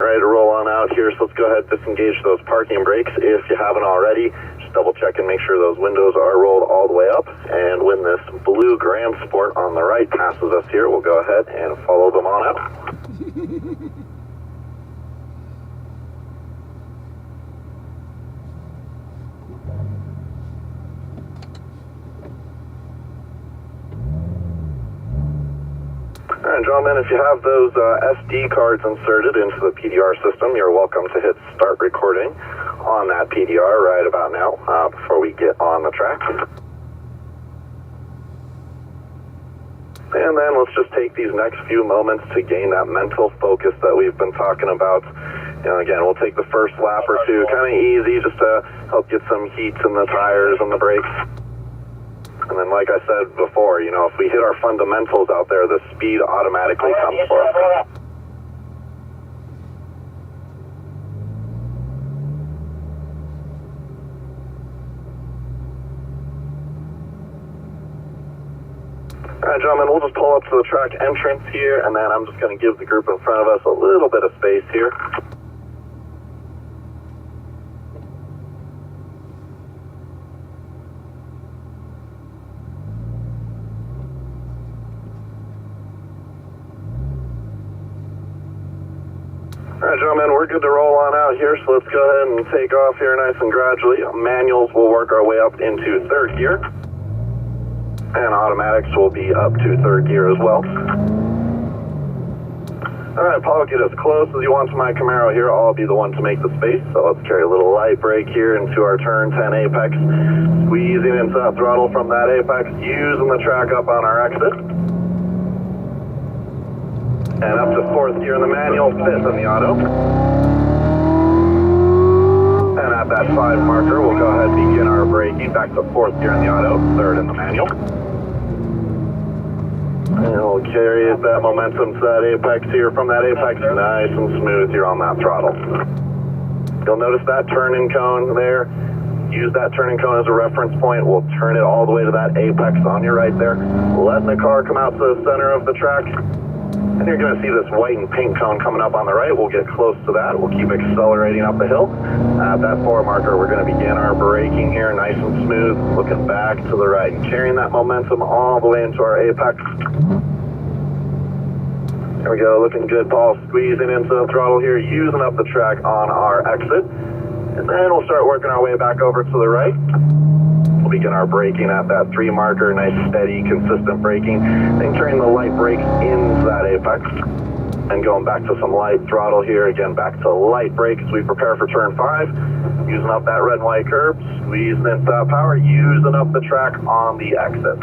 Ready to roll on out here, so let's go ahead and disengage those parking brakes if you haven't already. Just double check and make sure those windows are rolled all the way up. And when this blue Grand Sport on the right passes us here, we'll go ahead and follow them on out. Alright, gentlemen, if you have those SD cards inserted into the PDR system, you're welcome to hit start recording on that PDR right about now before we get on the track. And then let's just take these next few moments to gain that mental focus that we've been talking about. You know, again, we'll take the first lap or two kind of easy just to help get some heat in the tires and the brakes. And then, like I said before, you know, if we hit our fundamentals out there, the speed automatically comes for us. Alright, gentlemen, we'll just pull up to the track entrance here, and then I'm just going to give the group in front of us a little bit of space here. Alright, gentlemen, we're good to roll on out here, so let's go ahead and take off here nice and gradually. Manuals will work our way up into third gear, and automatics will be up to third gear as well. Alright, Paul, get as close as you want to my Camaro here. I'll be the one to make the space, so let's carry a little light brake here into our turn 10 apex. Squeezing into that throttle from that apex, using the track up on our exit. And up to fourth gear in the manual, fifth in the auto. And at that 5 marker, we'll go ahead and begin our braking back to fourth gear in the auto, third in the manual. And we'll carry that momentum to that apex here. From that apex, nice and smooth here on that throttle. You'll notice that turning cone there. Use that turning cone as a reference point. We'll turn it all the way to that apex on your right there. Letting the car come out to the center of the track. And you're going to see this white and pink cone coming up on the right. We'll get close to that. We'll keep accelerating up the hill. At that 4 marker, we're going to begin our braking here, nice and smooth, looking back to the right and carrying that momentum all the way into our apex. There we go, looking good, Paul. Squeezing into the throttle here, using up the track on our exit. And then we'll start working our way back over to the right. We'll begin our braking at that 3 marker, nice, steady, consistent braking. Then turning the light brakes into that apex. And going back to some light throttle here, again, back to light brake as we prepare for turn 5. Using up that red and white curb, squeezing into that power, using up the track on the exit.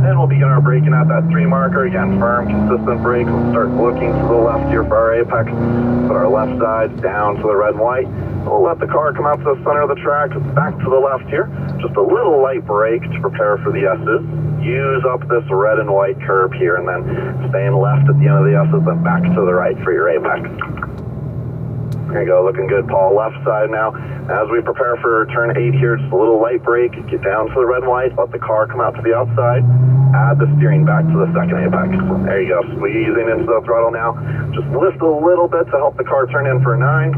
And we'll begin our braking at that 3 marker. Again, firm, consistent brake. We'll start looking to the left here for our apex. Put our left side down to the red and white. We'll let the car come out to the center of the track, back to the left here. Just a little light brake to prepare for the S's. Use up this red and white curb here, and then staying left at the end of the S's, then back to the right for your apex. There you go, looking good, Paul. Left side now. As we prepare for turn 8 here, just a little light brake, get down to the red and white, let the car come out to the outside, add the steering back to the second apex. There you go, squeezing into the throttle now. Just lift a little bit to help the car turn in for 9.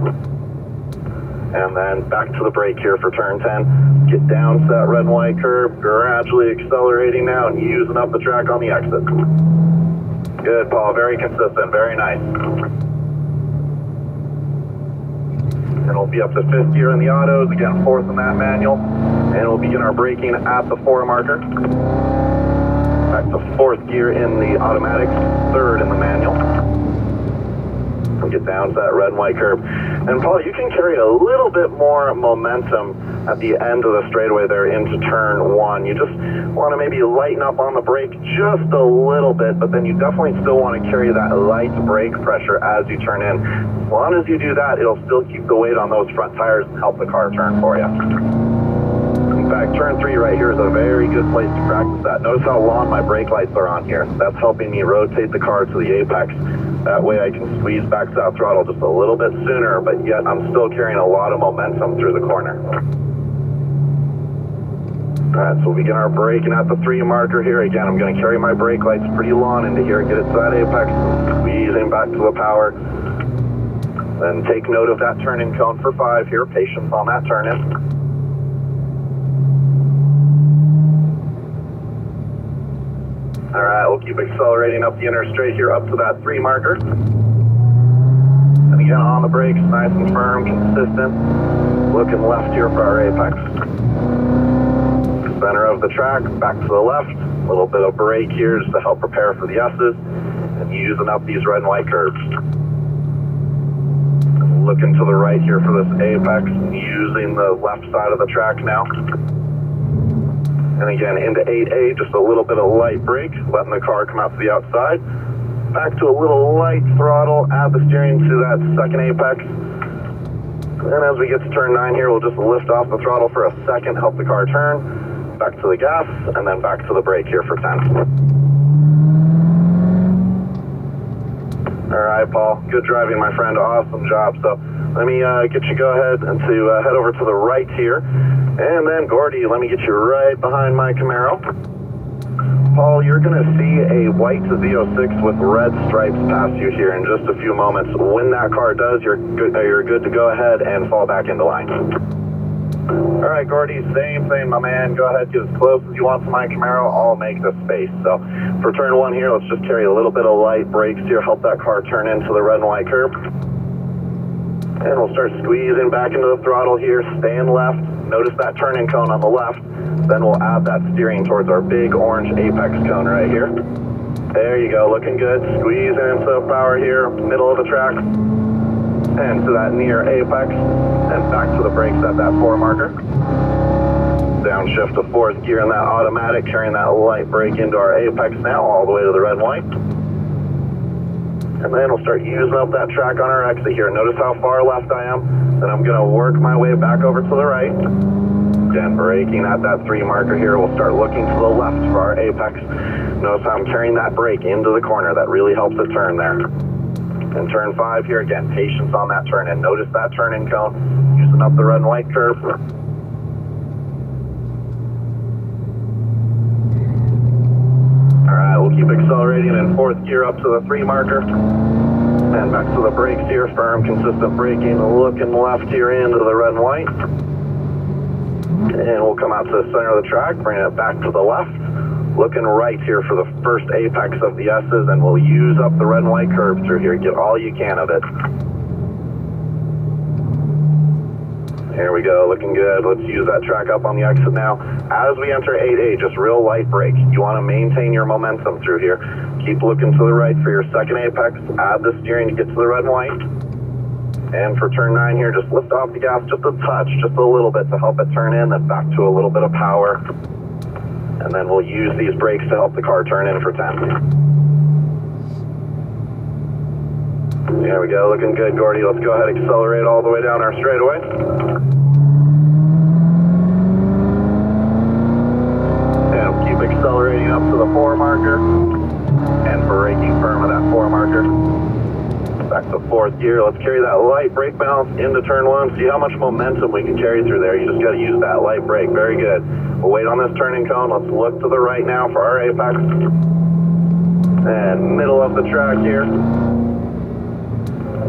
And then back to the brake here for turn 10. Get down to that red and white curve, gradually accelerating now and using up the track on the exit. Good, Paul, very consistent, very nice. And we'll be up to 5th gear in the autos, again 4th in that manual. And we'll begin our braking at the 4 marker. Back to 4th gear in the automatics, 3rd in the manual. And get down to that red and white curb. And Paul, you can carry a little bit more momentum at the end of the straightaway there into turn 1. You just want to maybe lighten up on the brake just a little bit, but then you definitely still want to carry that light brake pressure as you turn in. As long as you do that, it'll still keep the weight on those front tires and help the car turn for you. In fact, turn 3 right here is a very good place to practice that. Notice how long my brake lights are on here. That's helping me rotate the car to the apex. That way I can squeeze back to that throttle just a little bit sooner, but yet I'm still carrying a lot of momentum through the corner. Alright, so we'll begin our braking at the 3 marker here. Again, I'm going to carry my brake lights pretty long into here, get it to that apex, squeezing back to the power. Then take note of that turn-in cone for 5 here, patience on that turn-in. Alright, we'll keep accelerating up the interstate here up to that 3 marker. And again, on the brakes, nice and firm, consistent. Looking left here for our apex. Center of the track, back to the left. A little bit of brake here just to help prepare for the S's. And using up these red and white curves. Looking to the right here for this apex, using the left side of the track now. And again, into 8A, just a little bit of light brake, letting the car come out to the outside. Back to a little light throttle, add the steering to that second apex. And as we get to turn 9 here, we'll just lift off the throttle for a second, help the car turn. Back to the gas, and then back to the brake here for 10. Alright, Paul, good driving, my friend, awesome job. So let me get you go ahead and to head over to the right here. And then, Gordy, let me get you right behind my Camaro. Paul, you're going to see a white Z06 with red stripes pass you here in just a few moments. When that car does, you're good to go ahead and fall back into line. Alright, Gordy, same thing, my man. Go ahead, get as close as you want to my Camaro. I'll make the space. So for turn 1 here, let's just carry a little bit of light brakes here, help that car turn into the red and white curb. And we'll start squeezing back into the throttle here, staying left. Notice that turning cone on the left. Then we'll add that steering towards our big orange apex cone right here. There you go, looking good. Squeezing into the power here, middle of the track. And to that near apex, and back to the brakes at that 4 marker. Downshift to 4th gear in that automatic, carrying that light brake into our apex now, all the way to the red and white. And then we'll start using up that track on our exit here. Notice how far left I am. Then I'm going to work my way back over to the right. Again, braking at that 3 marker here. We'll start looking to the left for our apex. Notice how I'm carrying that brake into the corner. That really helps it turn there. And turn 5 here, again, patience on that turn. And notice that turn-in cone, using up the red and white curve. Alright, we'll keep accelerating in 4th gear up to the 3 marker. And back to the brakes here, firm, consistent braking, looking left here into the red and white. And we'll come out to the center of the track, bring it back to the left. Looking right here for the first apex of the S's, and we'll use up the red and white curve through here. Get all you can of it. Here we go, looking good. Let's use that track up on the exit now. As we enter 8A, just real light brake. You want to maintain your momentum through here. Keep looking to the right for your second apex. Add the steering to get to the red and white. And for turn 9 here, just lift off the gas just a touch, just a little bit to help it turn in, then back to a little bit of power. And then we'll use these brakes to help the car turn in for 10. There we go, looking good, Gordy. Let's go ahead and accelerate all the way down our straightaway. And we'll keep accelerating up to the 4 marker. And braking firm at that 4 marker. Back to 4th gear. Let's carry that light brake balance into turn 1. See how much momentum we can carry through there. You just got to use that light brake. Very good. We'll wait on this turning cone. Let's look to the right now for our apex. And middle of the track here.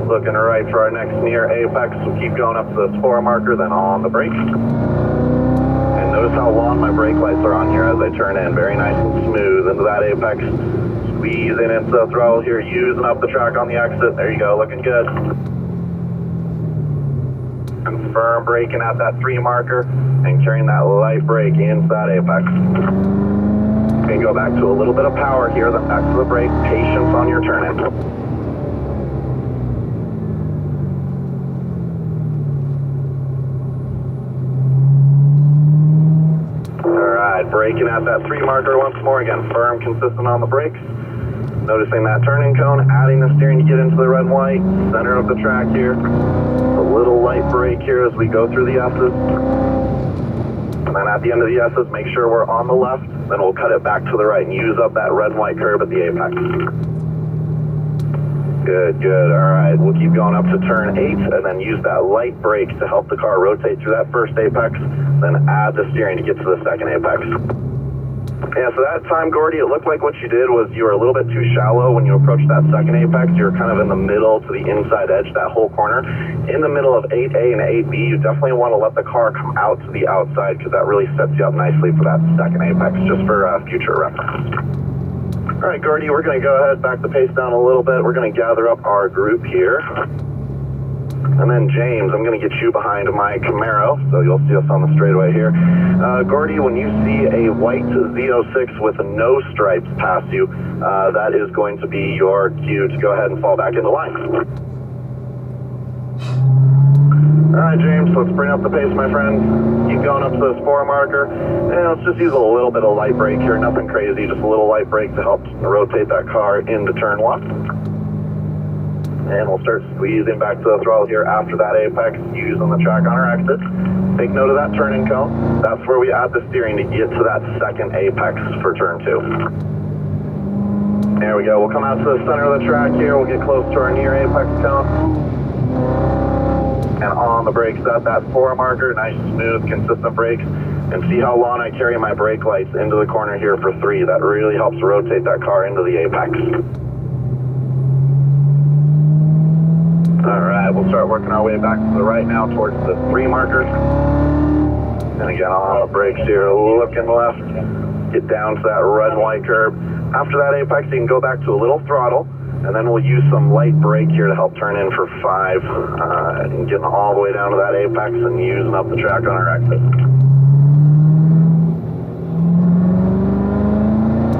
Looking right for our next near apex. We'll keep going up to this 4 marker, then on the brake. And notice how long my brake lights are on here as I turn in. Very nice and smooth into that apex. Squeezing into the throttle here, using up the track on the exit. There you go, looking good. And firm braking at that 3 marker and carrying that light brake into that apex. You can go back to a little bit of power here, then back to the brake. Patience on your turn-in. Alright, braking at that 3 marker once more. Again, firm, consistent on the brakes. Noticing that turning cone, adding the steering to get into the red and white, center of the track here. A little light brake here as we go through the S's. And then at the end of the S's, make sure we're on the left, then we'll cut it back to the right and use up that red and white curve at the apex. Good, good, alright. We'll keep going up to turn 8 and then use that light brake to help the car rotate through that first apex. then add the steering to get to the second apex. Yeah, so that time, Gordy, it looked like what you did was you were a little bit too shallow when you approached that second apex. You were kind of in the middle to the inside edge, that whole corner. In the middle of 8A and 8B, you definitely want to let the car come out to the outside because that really sets you up nicely for that second apex, just for future reference. All right, Gordy, we're going to go ahead, back the pace down a little bit. We're going to gather up our group here. And then James, I'm going to get you behind my Camaro, so you'll see us on the straightaway here. Gordy, when you see a white Z06 with no stripes pass you, that is going to be your cue to go ahead and fall back into line. All right, James, let's bring up the pace, my friend. Keep going up to this 4 marker. And let's just use a little bit of light brake here, nothing crazy, just a little light brake to help rotate that car into turn 1. And we'll start squeezing back to the throttle here after that apex, using the track on our exit. Take note of that turning cone. That's where we add the steering to get to that second apex for turn 2. There we go. We'll come out to the center of the track here. We'll get close to our near apex cone. And on the brakes at that 4 marker, nice, smooth, consistent brakes. And see how long I carry my brake lights into the corner here for 3. That really helps rotate that car into the apex. All right, we'll start working our way back to the right now towards the 3 markers. And again, on the brakes here, looking left, get down to that red and white curb. After that apex, you can go back to a little throttle, and then we'll use some light brake here to help turn in for 5, and getting all the way down to that apex and using up the track on our exit.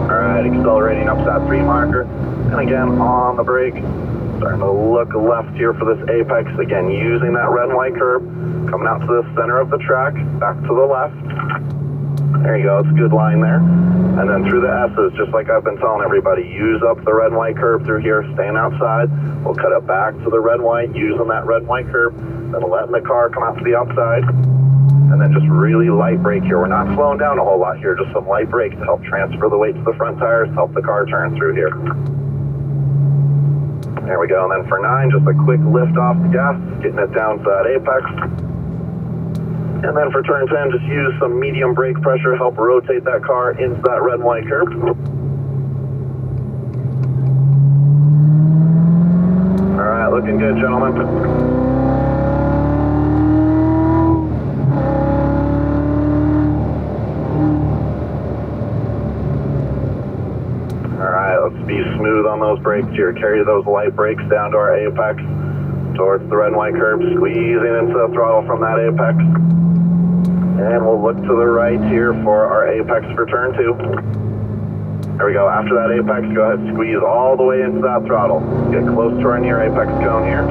All right, accelerating up to that 3 marker, and again, on the brake. Starting to look left here for this apex. Again, using that red and white curb. Coming out to the center of the track. Back to the left. There you go. It's a good line there. And then through the S's, just like I've been telling everybody, use up the red and white curb through here. Staying outside. We'll cut it back to the red and white. Using that red and white curb. Then letting the car come out to the outside. And then just really light brake here. We're not slowing down a whole lot here. Just some light brake to help transfer the weight to the front tires. Help the car turn through here. There we go, and then for 9, just a quick lift off the gas, getting it down to that apex. And then for turn 10, just use some medium brake pressure, help rotate that car into that red and white curb. All right, looking good, gentlemen. Let's be smooth on those brakes here. Carry those light brakes down to our apex, towards the red and white curb, squeezing into the throttle from that apex. And we'll look to the right here for our apex for turn 2. There we go. After that apex, go ahead, squeeze all the way into that throttle. Get close to our near apex cone here.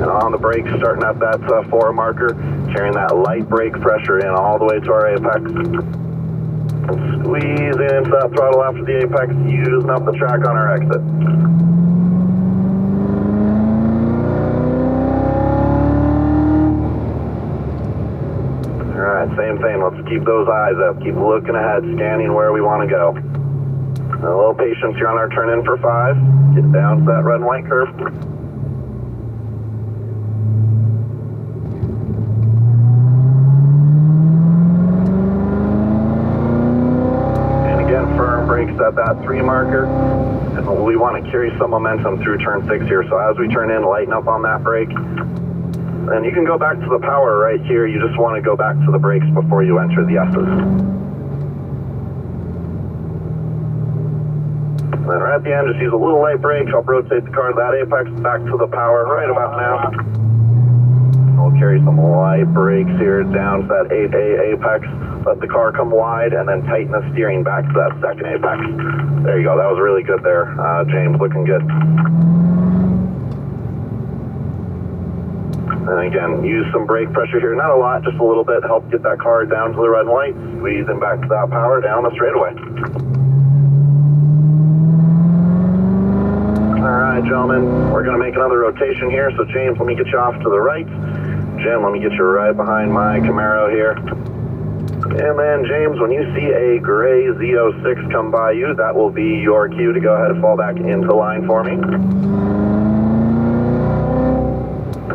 And on the brakes, starting at that 4 marker, carrying that light brake pressure in all the way to our apex. Squeezing into that throttle after the apex, using up the track on our exit. Alright, same thing. Let's keep those eyes up. Keep looking ahead, scanning where we want to go. A little patience here on our turn in for 5. Get down to that red and white curve. Firm brakes at that 3 marker, and we want to carry some momentum through turn 6 here. So as we turn in, lighten up on that brake. And you can go back to the power right here. You just want to go back to the brakes before you enter the S's. And then right at the end, just use a little light brake, help rotate the car to that apex, back to the power right about now. We'll carry some light brakes here down to that 8A apex. Let the car come wide and then tighten the steering back to that second apex. There you go. That was really good there, James. Looking good. And again, use some brake pressure here. Not a lot, just a little bit. Help get that car down to the red and white. Squeezing back to that power down the straightaway. All right, gentlemen. We're going to make another rotation here. So, James, let me get you off to the right. Jim, let me get you right behind my Camaro here. And then, James, when you see a gray Z06 come by you, that will be your cue to go ahead and fall back into line for me.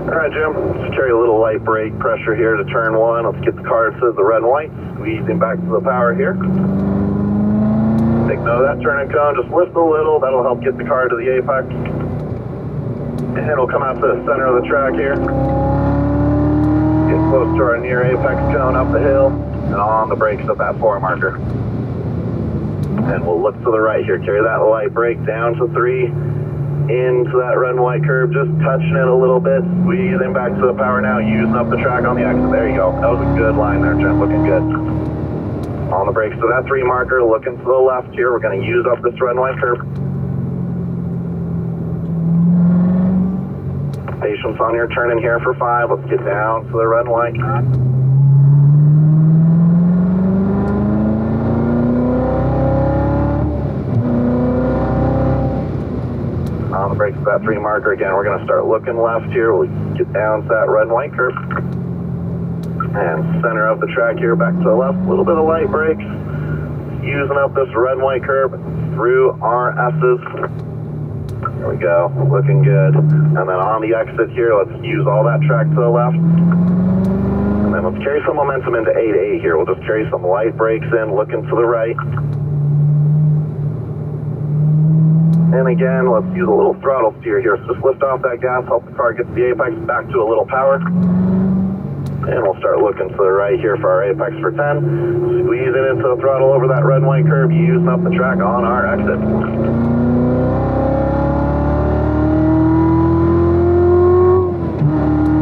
Alright, Jim, just carry a little light brake pressure here to turn one. Let's get the car to the red and white. Squeezing back to the power here. Take note of that turning cone, just lift a little. That'll help get the car to the apex. And it'll come out to the center of the track here. Get close to our near apex cone up the hill. And on the brakes at that 4 marker. And we'll look to the right here. Carry that light brake down to 3. Into that red and white curve, just touching it a little bit. Squeezing back to the power now, using up the track on the exit. There you go. That was a good line there, Jim. Looking good. On the brakes to that 3 marker, looking to the left here. We're going to use up this red and white curve. Patience on your turn in here for 5. Let's get down to the red and white. On the brakes to that 3 marker again, we're going to start looking left here. We'll get down to that red and white curve. And center of the track here, back to the left. A little bit of light brakes. Using up this red and white curve through our S's. There we go, looking good. And then on the exit here, let's use all that track to the left. And then let's carry some momentum into 8A here. We'll just carry some light brakes in, looking to the right. And again, let's use a little throttle steer here. So just lift off that gas, help the car get to the apex, back to a little power. And we'll start looking to the right here for our apex for 10. Squeezing into the throttle over that red and white curve, using up the track on our exit.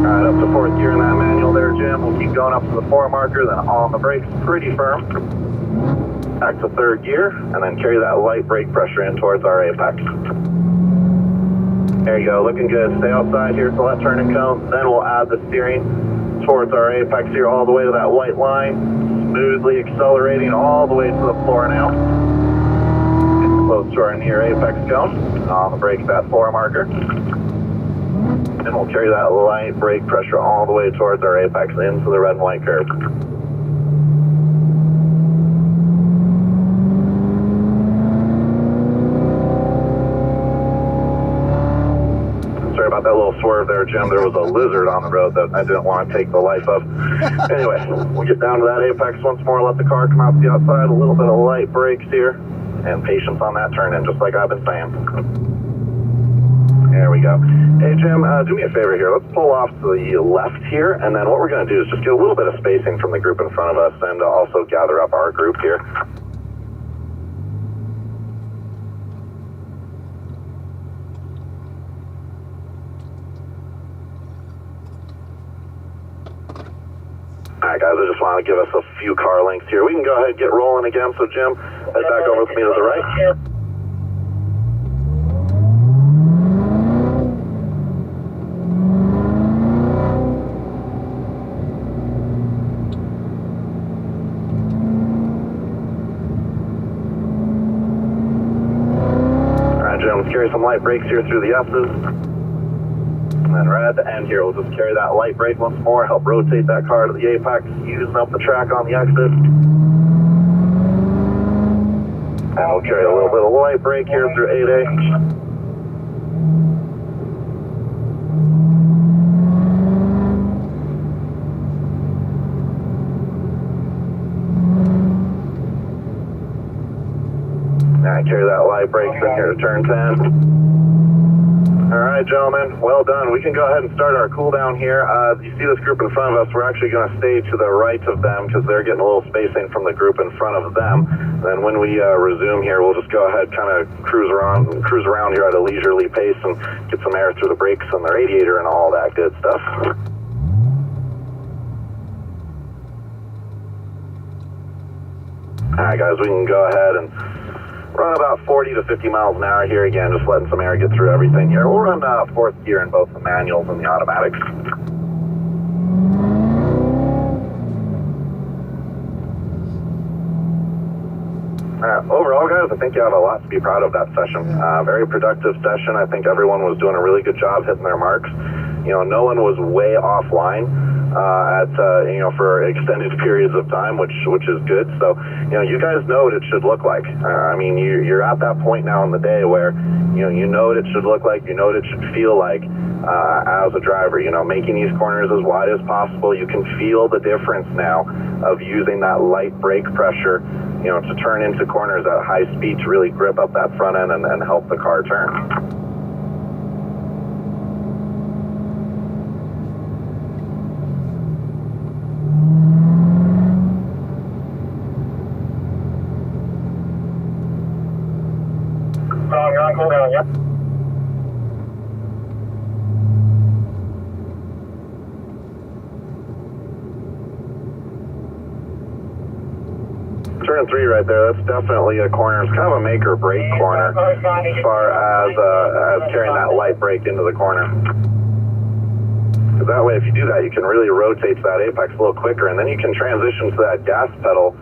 Alright, up to 4th gear in that manual there, Jim. We'll keep going up to the 4 marker, then on the brakes, pretty firm. Back to 3rd gear, and then carry that light brake pressure in towards our apex. There you go, looking good. Stay outside here till that turning cone, then we'll add the steering towards our apex here all the way to that white line. Smoothly accelerating all the way to the floor now. Getting close to our near apex cone. On the brake, that 4 marker. And we'll carry that light brake pressure all the way towards our apex into the red and white curve. Sorry about that little swerve there, Jim. There was a lizard on the road that I didn't want to take the life of. Anyway, we'll get down to that apex once more, let the car come out to the outside, a little bit of light brakes here, and patience on that turn in, just like I've been saying. There we go. Hey, Jim, do me a favor here. Let's pull off to the left here, and then what we're going to do is just get a little bit of spacing from the group in front of us and also gather up our group here. Alright guys, I just want to give us a few car lengths here. We can go ahead and get rolling again, so Jim, head back over with me to the right. Alright Jim, let's carry some light brakes here through the S's. And then red, and here we'll just carry that light brake once more, help rotate that car to the apex, using up the track on the exit. And we'll carry a little bit of light brake here through 8A. Alright, carry that light brake in here to turn 10. Alright, gentlemen, well done. We can go ahead and start our cool down here. You see this group in front of us, we're actually going to stay to the right of them because they're getting a little spacing from the group in front of them. Then when we resume here, we'll just go ahead, kind of cruise around here at a leisurely pace and get some air through the brakes and the radiator and all that good stuff. Alright guys, we can go ahead and run about 40 to 50 miles an hour here again, just letting some air get through everything here. We'll run 4th gear in both the manuals and the automatics. Overall, guys, I think you have a lot to be proud of that session. Very productive session. I think everyone was doing a really good job hitting their marks. You know, no one was way offline. for extended periods of time, which is good. So, you guys know what it should look like. I mean, you're at that point now in the day where, you know what it should look like, you know what it should feel like as a driver, making these corners as wide as possible. You can feel the difference now of using that light brake pressure, to turn into corners at high speed to really grip up that front end and help the car turn. You're on cooldown, yep. Turn 3 right there, that's definitely a corner. It's kind of a make or break corner as far as carrying that light brake into the corner. Because that way, if you do that, you can really rotate that apex a little quicker, and then you can transition to that gas pedal,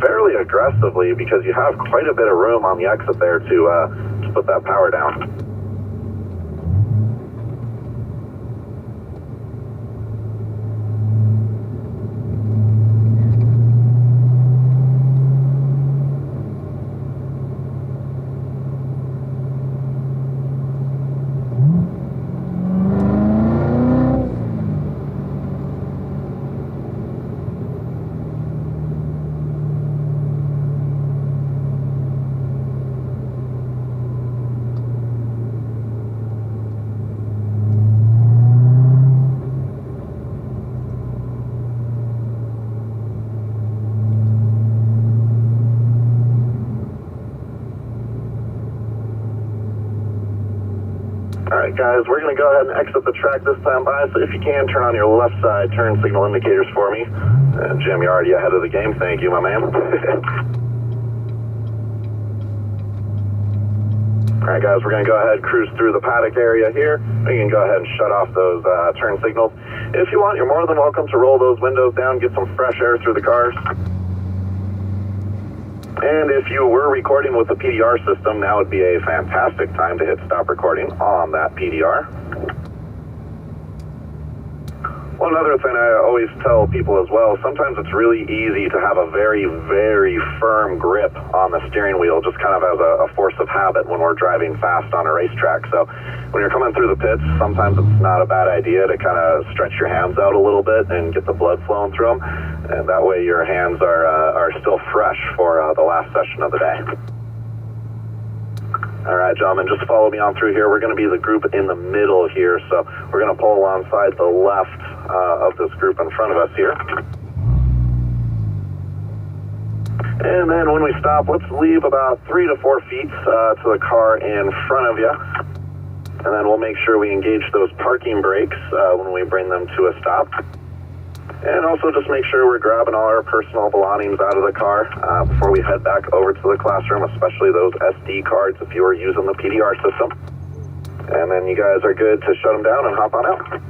fairly aggressively, because you have quite a bit of room on the exit there to put that power down. Alright guys, we're going to go ahead and exit the track this time by, so if you can, turn on your left side turn signal indicators for me. Jim, you're already ahead of the game, thank you my man. Alright guys, we're going to go ahead and cruise through the paddock area here. You can go ahead and shut off those turn signals. If you want, you're more than welcome to roll those windows down, get some fresh air through the cars. And if you were recording with the PDR system, now would be a fantastic time to hit stop recording on that PDR. One other thing I always tell people as well, sometimes it's really easy to have a very, very firm grip on the steering wheel, just kind of as a force of habit when we're driving fast on a racetrack. So when you're coming through the pits, sometimes it's not a bad idea to kind of stretch your hands out a little bit and get the blood flowing through them. And that way your hands are still fresh for the last session of the day. All right, gentlemen, just follow me on through here. We're going to be the group in the middle here, so we're going to pull alongside the left of this group in front of us here. And then when we stop, let's leave about 3 to 4 feet to the car in front of you. And then we'll make sure we engage those parking brakes when we bring them to a stop. And also just make sure we're grabbing all our personal belongings out of the car before we head back over to the classroom, especially those SD cards if you were using the PDR system. And then you guys are good to shut them down and hop on out.